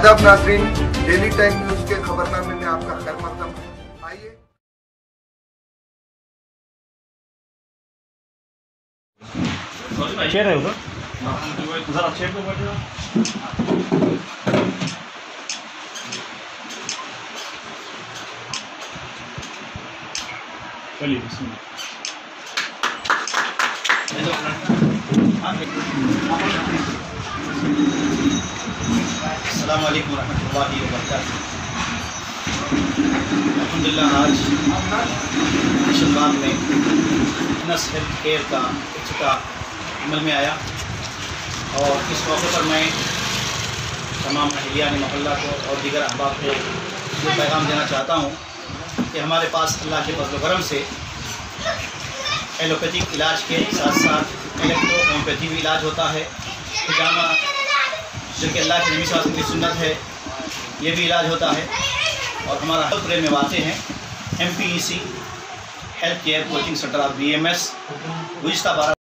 आदाब नाज़रीन, daily time news के खबरनामे में आपका खैर मकदम है। आइए चेयर है उधर, जरा चेयर पे बैठ जाओ। चलिए अस्सलामु अलैकुम रहमतुल्लाहि व बरकातहू। अल्हम्दुलिल्लाह आज शलबाग में नस हेल्थ केयर का इफ्तिताह अमल में आया और इस मौके पर मैं तमाम अहलियान मोहल्ला को और दीगर अहबाब को ये पैगाम देना चाहता हूँ कि हमारे पास अल्लाह के फज़ल व करम से एलोपैथिक इलाज के साथ साथ इलेक्ट्रो होम्योपैथी भी इलाज होता है। हिजामा जो कि अल्लाह के नबी सल्लल्लाहु अलैहि वसल्लम की सुन्नत है, ये भी इलाज होता है। और हमारा हल्पुरे में वाक़ हैं MPEC health care coaching centre of BMS गुज़िश्ता 12